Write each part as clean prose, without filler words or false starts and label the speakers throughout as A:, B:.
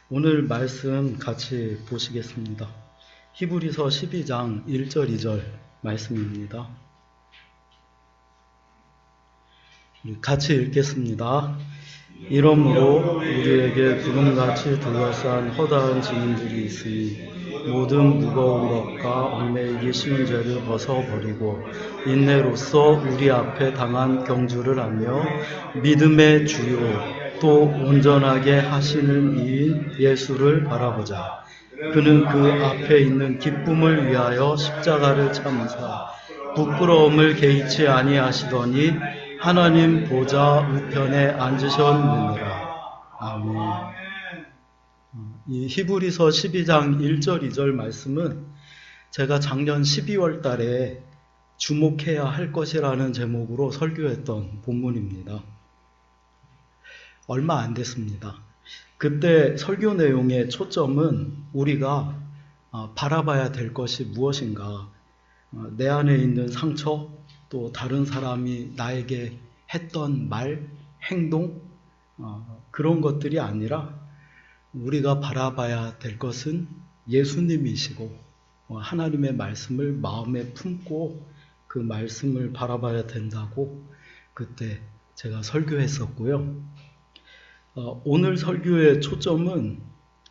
A: 오늘 말씀 같이 보시겠습니다. 히브리서 12장 1절 2절 말씀입니다. 같이 읽겠습니다. 이러므로 우리에게 구름같이 둘러싼 허다한 증인들이 있으니 모든 무거운 것과 얽매이기 쉬운 죄를 벗어버리고 인내로써 우리 앞에 당한 경주를 하며 믿음의 주요 또 온전하게 하시는 이인 예수를 바라보자. 그는 그 앞에 있는 기쁨을 위하여 십자가를 참으사 부끄러움을 개의치 아니하시더니 하나님 보좌 우편에 앉으셨느니라. 아멘. 이 히브리서 12장 1절 2절 말씀은 제가 작년 12월 달에 주목해야 할 것이라는 제목으로 설교했던 본문입니다. 얼마 안 됐습니다. 그때 설교 내용의 초점은 우리가 바라봐야 될 것이 무엇인가, 내 안에 있는 상처, 또 다른 사람이 나에게 했던 말, 행동, 그런 것들이 아니라 우리가 바라봐야 될 것은 예수님이시고 하나님의 말씀을 마음에 품고 그 말씀을 바라봐야 된다고 그때 제가 설교했었고요. 오늘 설교의 초점은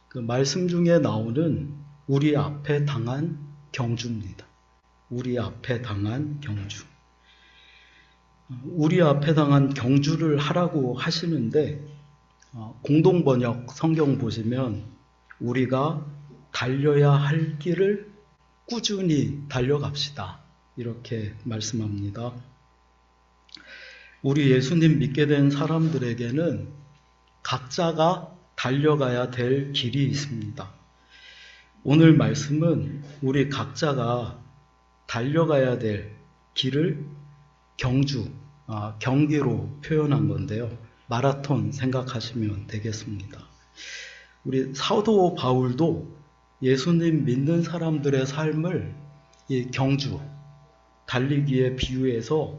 A: 그 말씀 중에 나오는 우리 앞에 당한 경주입니다. 우리 앞에 당한 경주. 우리 앞에 당한 경주를 하라고 하시는데 공동번역 성경 보시면 우리가 달려야 할 길을 꾸준히 달려갑시다. 이렇게 말씀합니다. 우리 예수님 믿게 된 사람들에게는 각자가 달려가야 될 길이 있습니다. 오늘 말씀은 우리 각자가 달려가야 될 길을 경기로 표현한 건데요. 마라톤 생각하시면 되겠습니다. 우리 사도 바울도 예수님 믿는 사람들의 삶을 이 경주, 달리기에 비유해서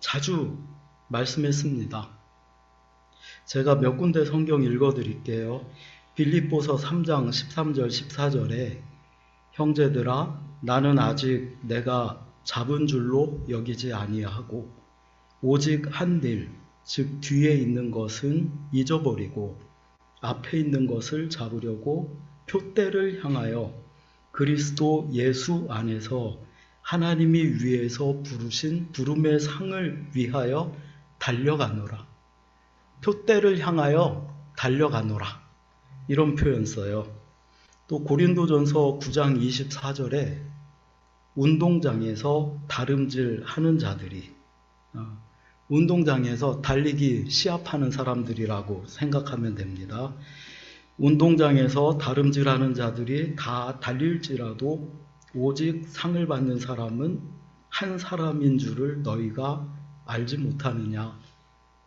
A: 자주 말씀했습니다. 제가 몇 군데 성경 읽어드릴게요. 빌립보서 3장 13절 14절에 형제들아 나는 아직 내가 잡은 줄로 여기지 아니하고 오직 한 일, 즉 뒤에 있는 것은 잊어버리고 앞에 있는 것을 잡으려고 표대를 향하여 그리스도 예수 안에서 하나님이 위에서 부르신 부름의 상을 위하여 달려가노라. 표대를 향하여 달려가노라. 이런 표현 써요. 또 고린도전서 9장 24절에 운동장에서 다름질 하는 자들이, 운동장에서 달리기 시합하는 사람들이라고 생각하면 됩니다. 운동장에서 다름질하는 자들이 다 달릴지라도 오직 상을 받는 사람은 한 사람인 줄을 너희가 알지 못하느냐.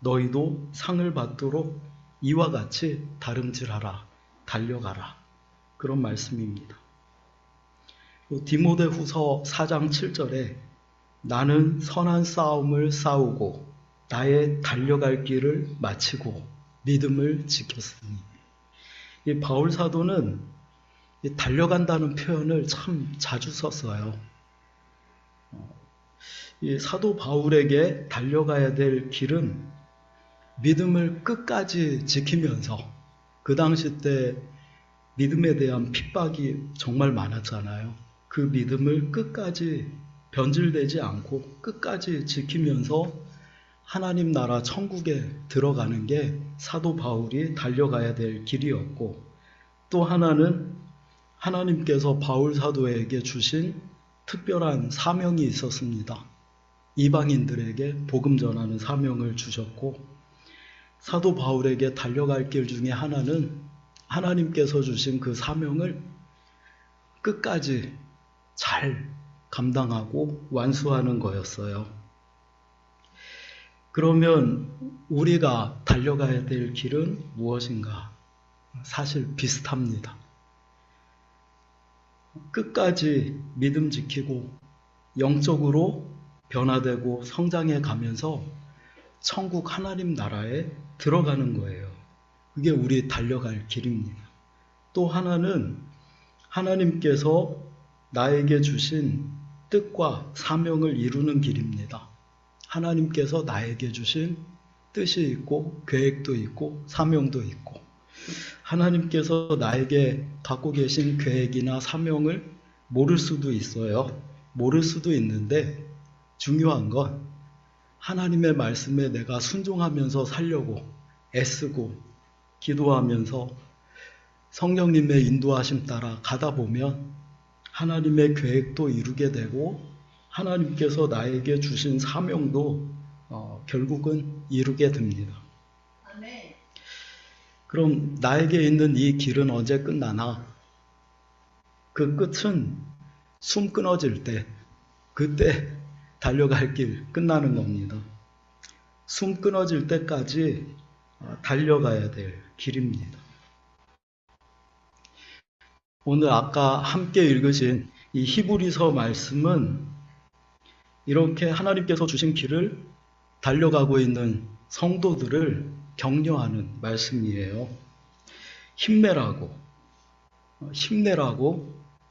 A: 너희도 상을 받도록 이와 같이 다름질하라, 달려가라. 그런 말씀입니다. 디모데후서 4장 7절에 나는 선한 싸움을 싸우고 나의 달려갈 길을 마치고 믿음을 지켰으니. 이 바울 사도는 이 달려간다는 표현을 참 자주 썼어요. 이 사도 바울에게 달려가야 될 길은 믿음을 끝까지 지키면서, 그 당시 때 믿음에 대한 핍박이 정말 많았잖아요. 그 믿음을 끝까지 변질되지 않고 끝까지 지키면서 하나님 나라 천국에 들어가는 게 사도 바울이 달려가야 될 길이었고, 또 하나는 하나님께서 바울 사도에게 주신 특별한 사명이 있었습니다. 이방인들에게 복음 전하는 사명을 주셨고, 사도 바울에게 달려갈 길 중에 하나는 하나님께서 주신 그 사명을 끝까지 잘 감당하고 완수하는 거였어요. 그러면 우리가 달려가야 될 길은 무엇인가? 사실 비슷합니다. 끝까지 믿음 지키고 영적으로 변화되고 성장해 가면서 천국 하나님 나라에 들어가는 거예요. 그게 우리 달려갈 길입니다. 또 하나는 하나님께서 나에게 주신 뜻과 사명을 이루는 길입니다. 하나님께서 나에게 주신 뜻이 있고 계획도 있고 사명도 있고, 하나님께서 나에게 갖고 계신 계획이나 사명을 모를 수도 있어요. 모를 수도 있는데 중요한 건 하나님의 말씀에 내가 순종하면서 살려고 애쓰고 기도하면서 성령님의 인도하심 따라 가다 보면 하나님의 계획도 이루게 되고 하나님께서 나에게 주신 사명도 결국은 이루게 됩니다. 그럼 나에게 있는 이 길은 언제 끝나나? 그 끝은 숨 끊어질 때, 그때 달려갈 길 끝나는 겁니다. 숨 끊어질 때까지 달려가야 될 길입니다. 오늘 아까 함께 읽으신 이 히브리서 말씀은 이렇게 하나님께서 주신 길을 달려가고 있는 성도들을 격려하는 말씀이에요. 힘내라고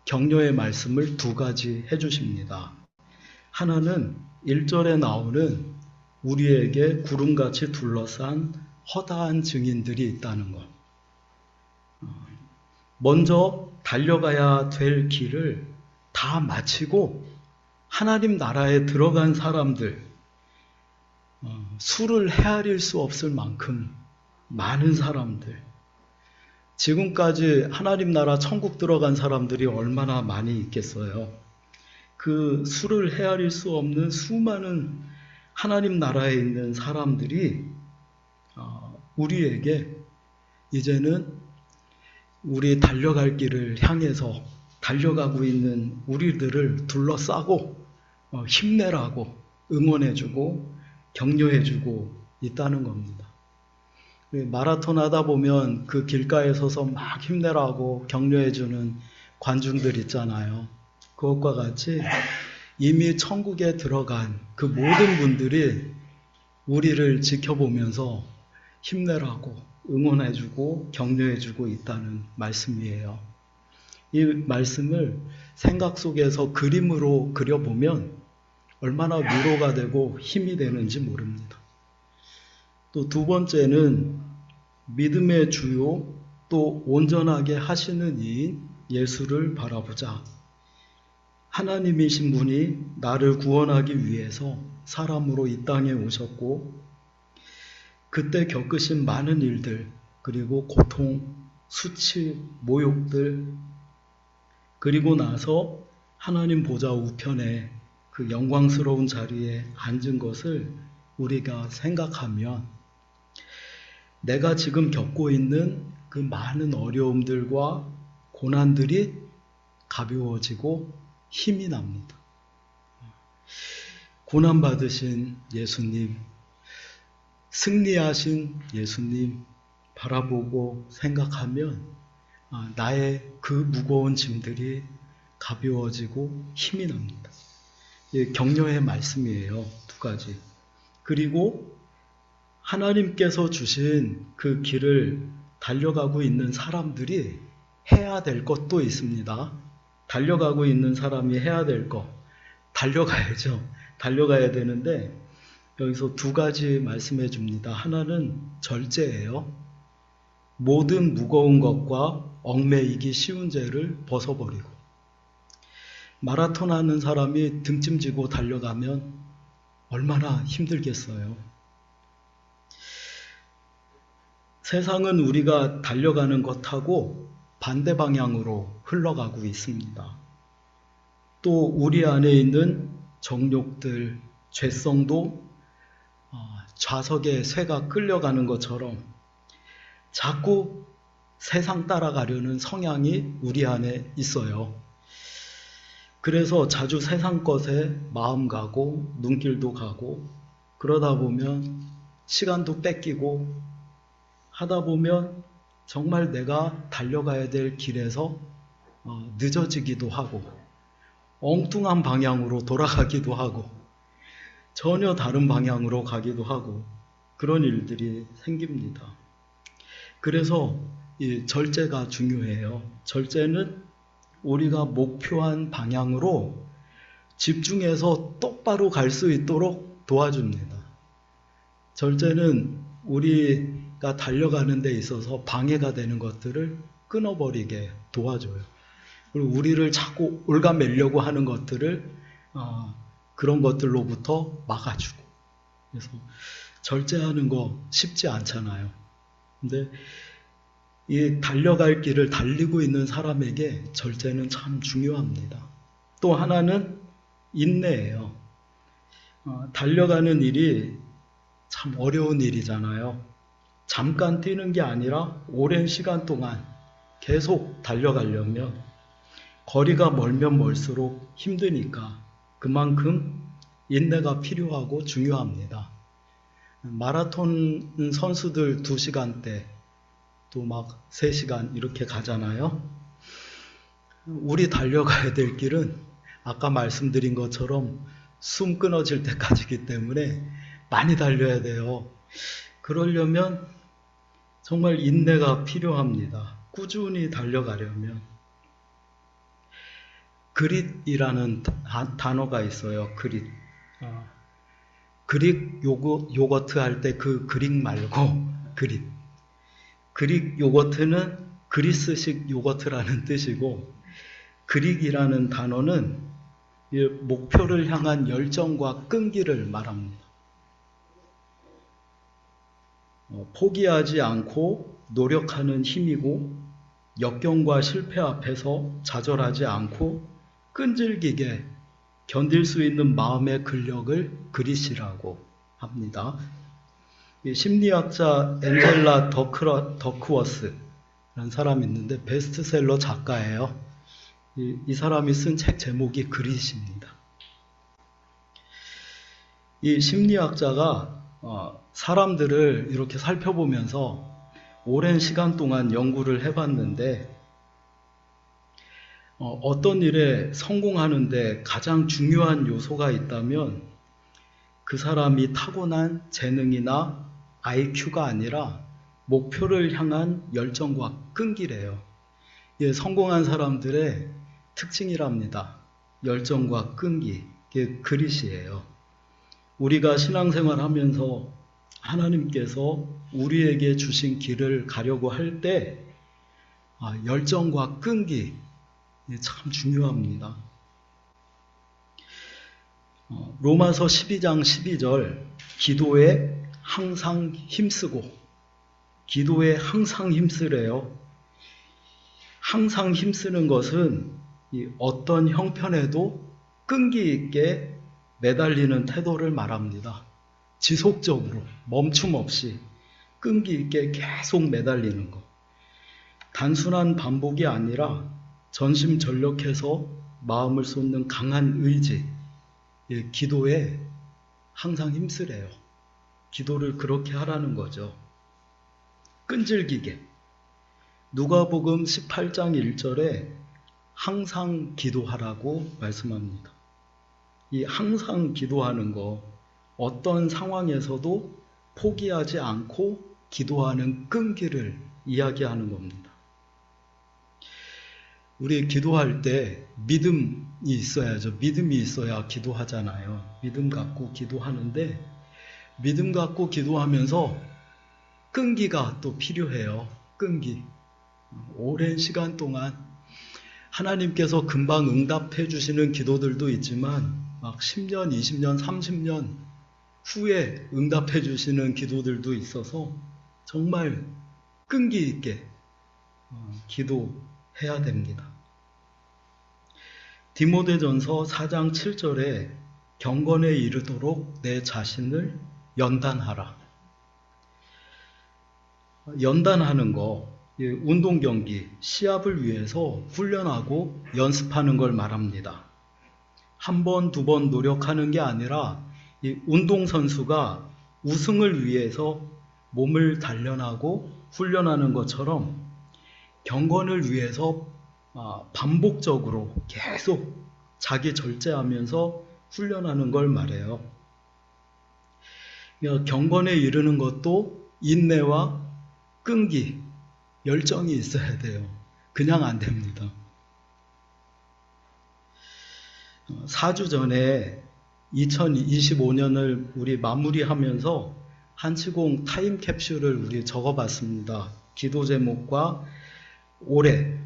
A: 격려의 말씀을 두 가지 해주십니다. 하나는 1절에 나오는 우리에게 구름같이 둘러싼 허다한 증인들이 있다는 것. 먼저 달려가야 될 길을 다 마치고 하나님 나라에 들어간 사람들, 수를 헤아릴 수 없을 만큼 많은 사람들, 지금까지 하나님 나라 천국 들어간 사람들이 얼마나 많이 있겠어요. 그 수를 헤아릴 수 없는 수많은 하나님 나라에 있는 사람들이 우리에게 이제는 우리 달려갈 길을 향해서 달려가고 있는 우리들을 둘러싸고 힘내라고 응원해주고 격려해주고 있다는 겁니다. 마라톤 하다 보면 그 길가에 서서 막 힘내라고 격려해주는 관중들 있잖아요. 그것과 같이 이미 천국에 들어간 그 모든 분들이 우리를 지켜보면서 힘내라고 응원해주고 격려해주고 있다는 말씀이에요. 이 말씀을 생각 속에서 그림으로 그려보면 얼마나 위로가 되고 힘이 되는지 모릅니다. 또 두 번째는 믿음의 주요 또 온전하게 하시는 이인 예수를 바라보자. 하나님이신 분이 나를 구원하기 위해서 사람으로 이 땅에 오셨고 그때 겪으신 많은 일들, 그리고 고통, 수치, 모욕들, 그리고 나서 하나님 보좌 우편에 그 영광스러운 자리에 앉은 것을 우리가 생각하면 내가 지금 겪고 있는 그 많은 어려움들과 고난들이 가벼워지고 힘이 납니다. 고난받으신 예수님, 승리하신 예수님 바라보고 생각하면 나의 그 무거운 짐들이 가벼워지고 힘이 납니다. 격려의 말씀이에요. 두 가지. 그리고 하나님께서 주신 그 길을 달려가고 있는 사람들이 해야 될 것도 있습니다. 달려가고 있는 사람이 해야 될 것, 달려가야죠. 달려가야 되는데 여기서 두 가지 말씀해 줍니다. 하나는 절제예요. 모든 무거운 것과 얽매이기 쉬운 죄를 벗어버리고, 마라톤 하는 사람이 등짐 지고 달려가면 얼마나 힘들겠어요. 세상은 우리가 달려가는 것하고 반대 방향으로 흘러가고 있습니다. 또 우리 안에 있는 정욕들, 죄성도 좌석에 쇠가 끌려가는 것처럼 자꾸 세상 따라가려는 성향이 우리 안에 있어요. 그래서 자주 세상 것에 마음 가고 눈길도 가고 그러다 보면 시간도 뺏기고 하다 보면 정말 내가 달려가야 될 길에서 늦어지기도 하고 엉뚱한 방향으로 돌아가기도 하고 전혀 다른 방향으로 가기도 하고 그런 일들이 생깁니다. 그래서 이 절제가 중요해요. 절제는 우리가 목표한 방향으로 집중해서 똑바로 갈 수 있도록 도와줍니다. 절제는 우리가 달려가는 데 있어서 방해가 되는 것들을 끊어버리게 도와줘요. 그리고 우리를 자꾸 올가매려고 하는 것들을 그런 것들로부터 막아주고. 그래서 절제하는 거 쉽지 않잖아요. 근데 이 달려갈 길을 달리고 있는 사람에게 절제는 참 중요합니다. 또 하나는 인내예요. 달려가는 일이 참 어려운 일이잖아요. 잠깐 뛰는 게 아니라 오랜 시간 동안 계속 달려가려면 거리가 멀면 멀수록 힘드니까 그만큼 인내가 필요하고 중요합니다. 마라톤 선수들 2시간대 또 막 3시간 이렇게 가잖아요. 우리 달려가야 될 길은 아까 말씀드린 것처럼 숨 끊어질 때까지이기 때문에 많이 달려야 돼요. 그러려면 정말 인내가 필요합니다. 꾸준히 달려가려면. 그릿이라는 단어가 있어요. 그릿. 그릭 요거트 할 때 그 그릭 말고 그릿. 그릭 요거트는 그리스식 요거트라는 뜻이고, 그릭이라는 단어는 목표를 향한 열정과 끈기를 말합니다. 포기하지 않고 노력하는 힘이고, 역경과 실패 앞에서 좌절하지 않고 끈질기게 견딜 수 있는 마음의 근력을 그릿이라고 합니다. 심리학자 앤젤라 더크워스라는 사람이 있는데 베스트셀러 작가예요. 이 사람이 쓴 책 제목이 그릿입니다. 이 심리학자가 사람들을 이렇게 살펴보면서 오랜 시간 동안 연구를 해봤는데, 어떤 일에 성공하는데 가장 중요한 요소가 있다면 그 사람이 타고난 재능이나 IQ가 아니라 목표를 향한 열정과 끈기래요. 이게 성공한 사람들의 특징이랍니다. 열정과 끈기, 이게 그릿이에요. 우리가 신앙생활 하면서 하나님께서 우리에게 주신 길을 가려고 할 때 열정과 끈기 참 중요합니다. 로마서 12장 12절, 기도에 항상 힘쓰고, 기도에 항상 힘쓰래요. 항상 힘쓰는 것은 어떤 형편에도 끈기 있게 매달리는 태도를 말합니다. 지속적으로 멈춤 없이 끈기 있게 계속 매달리는 것. 단순한 반복이 아니라 전심전력해서 마음을 쏟는 강한 의지, 기도에 항상 힘쓰래요. 기도를 그렇게 하라는 거죠. 끈질기게. 누가복음 18장 1절에 항상 기도하라고 말씀합니다. 이 항상 기도하는 거, 어떤 상황에서도 포기하지 않고 기도하는 끈기를 이야기하는 겁니다. 우리 기도할 때 믿음이 있어야죠. 믿음이 있어야 기도하잖아요. 믿음 갖고 기도하는데, 믿음 갖고 기도하면서 끈기가 또 필요해요. 끈기. 오랜 시간 동안 하나님께서 금방 응답해 주시는 기도들도 있지만 막 10년, 20년, 30년 후에 응답해 주시는 기도들도 있어서 정말 끈기 있게 기도해야 됩니다. 디모데전서 4장 7절에 경건에 이르도록 내 자신을 연단하라. 연단하는 거, 운동 경기, 시합을 위해서 훈련하고 연습하는 걸 말합니다. 한 번, 두 번 노력하는 게 아니라 이 운동선수가 우승을 위해서 몸을 단련하고 훈련하는 것처럼 경건을 위해서 반복적으로 계속 자기 절제하면서 훈련하는 걸 말해요. 경건에 이르는 것도 인내와 끈기, 열정이 있어야 돼요. 그냥 안 됩니다. 4주 전에 2025년을 우리 마무리하면서 한치공 타임캡슐을 우리 적어봤습니다. 기도 제목과 올해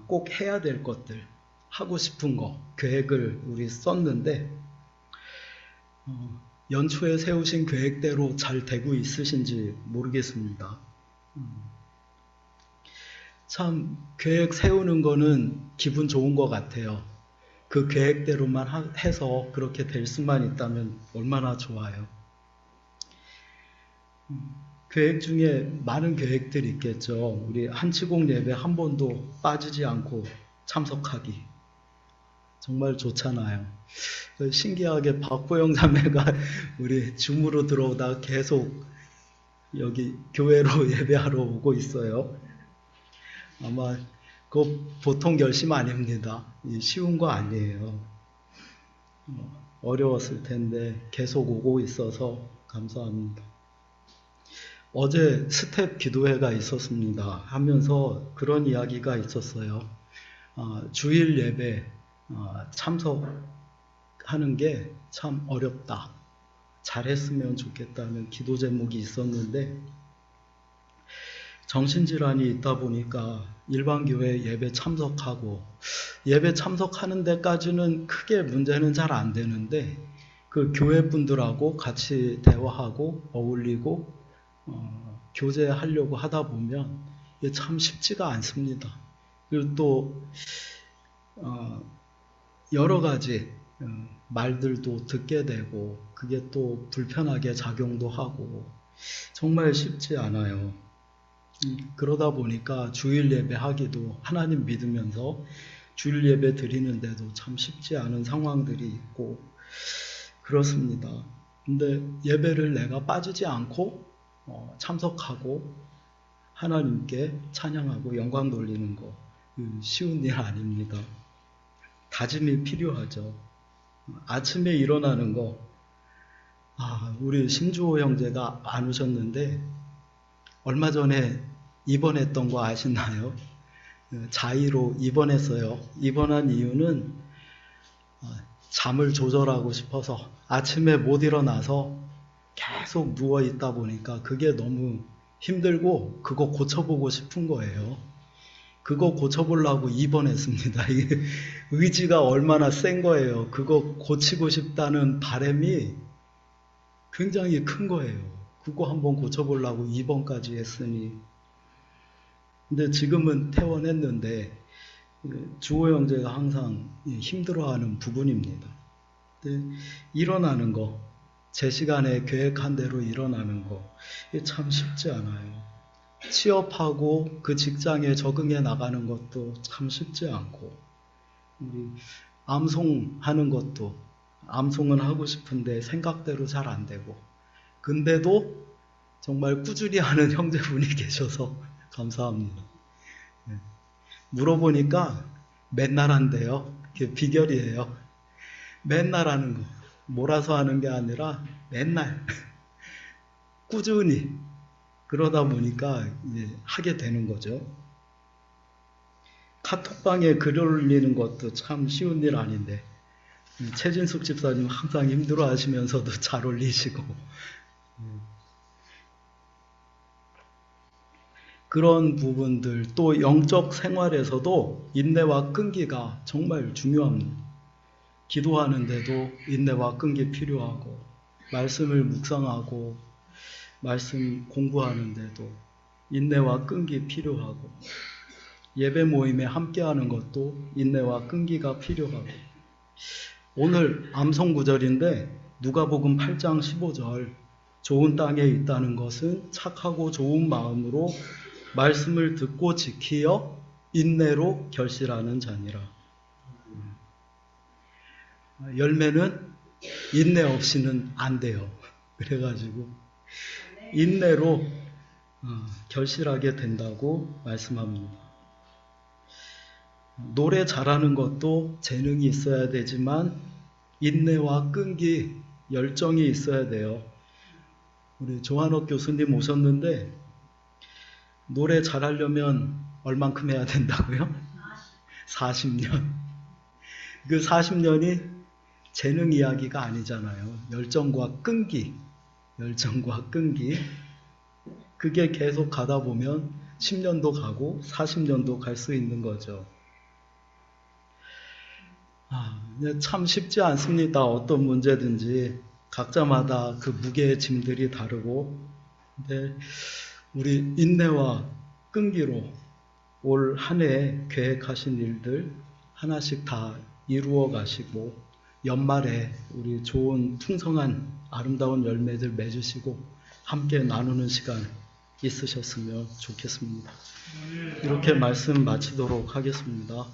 A: 꼭 해야 될 것들, 하고 싶은 거, 계획을 우리 썼는데 연초에 세우신 계획대로 잘 되고 있으신지 모르겠습니다. 참 계획 세우는 거는 기분 좋은 것 같아요. 그 계획대로만 해서 그렇게 될 수만 있다면 얼마나 좋아요. 계획 중에 많은 계획들이 있겠죠. 우리 한치공 예배 한 번도 빠지지 않고 참석하기. 정말 좋잖아요. 신기하게 박보영 자매가 우리 줌으로 들어오다가 계속 여기 교회로 예배하러 오고 있어요. 아마 그거 보통 결심 아닙니다. 쉬운 거 아니에요. 어려웠을 텐데 계속 오고 있어서 감사합니다. 어제 스텝 기도회가 있었습니다. 하면서 그런 이야기가 있었어요. 주일 예배 참석하는 게 참 어렵다. 잘했으면 좋겠다는 기도 제목이 있었는데 정신질환이 있다 보니까 일반교회 예배 참석하고 예배 참석하는 데까지는 크게 문제는 잘 안 되는데 그 교회 분들하고 같이 대화하고 어울리고 교제하려고 하다 보면 이게 참 쉽지가 않습니다. 그리고 또 여러 가지 말들도 듣게 되고 그게 또 불편하게 작용도 하고 정말 쉽지 않아요. 그러다 보니까 주일 예배 하기도 하나님 믿으면서 주일 예배 드리는데도 참 쉽지 않은 상황들이 있고 그렇습니다. 근데 예배를 내가 빠지지 않고 참석하고 하나님께 찬양하고 영광 돌리는 거 쉬운 일 아닙니다. 다짐이 필요하죠. 아침에 일어나는 거 우리 심주호 형제가 안 오셨는데 얼마 전에 입원했던 거 아시나요? 자의로 입원했어요. 입원한 이유는 잠을 조절하고 싶어서 아침에 못 일어나서 계속 누워 있다 보니까 그게 너무 힘들고 그거 고쳐보고 싶은 거예요. 그거 고쳐보려고 입원했습니다. 이게 의지가 얼마나 센 거예요. 그거 고치고 싶다는 바람이 굉장히 큰 거예요. 그거 한번 고쳐보려고 입원까지 했으니. 근데 지금은 퇴원했는데 주호 형제가 항상 힘들어하는 부분입니다. 근데 일어나는 거, 제 시간에 계획한 대로 일어나는 거, 이게 참 쉽지 않아요. 취업하고 그 직장에 적응해 나가는 것도 참 쉽지 않고, 우리 암송하는 것도 암송은 하고 싶은데 생각대로 잘 안 되고, 근데도 정말 꾸준히 하는 형제분이 계셔서 감사합니다. 물어보니까 맨날 한대요. 그게 비결이에요. 맨날 하는 거. 몰아서 하는 게 아니라 맨날 꾸준히 그러다 보니까 이제 하게 되는 거죠. 카톡방에 글 올리는 것도 참 쉬운 일 아닌데 최진숙 집사님 항상 힘들어 하시면서도 잘 올리시고 그런 부분들 또 영적 생활에서도 인내와 끈기가 정말 중요합니다. 기도하는데도 인내와 끈기 필요하고 말씀을 묵상하고 말씀 공부하는데도 인내와 끈기 필요하고 예배 모임에 함께하는 것도 인내와 끈기가 필요하고 오늘 암송구절인데 누가복음 8장 15절 좋은 땅에 있다는 것은 착하고 좋은 마음으로 말씀을 듣고 지키어 인내로 결실하는 자니라. 열매는 인내 없이는 안 돼요. 그래가지고 인내로 결실하게 된다고 말씀합니다. 노래 잘하는 것도 재능이 있어야 되지만 인내와 끈기, 열정이 있어야 돼요. 우리 조한옥 교수님 오셨는데 노래 잘하려면 얼만큼 해야 된다고요? 40년. 그 40년이 재능 이야기가 아니잖아요. 열정과 끈기. 열정과 끈기. 그게 계속 가다 보면 10년도 가고 40년도 갈 수 있는 거죠. 참 쉽지 않습니다. 어떤 문제든지 각자마다 그 무게의 짐들이 다르고, 근데 우리 인내와 끈기로 올 한 해 계획하신 일들 하나씩 다 이루어 가시고, 연말에 우리 좋은 풍성한 아름다운 열매들 맺으시고 함께 나누는 시간 있으셨으면 좋겠습니다. 이렇게 말씀 마치도록 하겠습니다.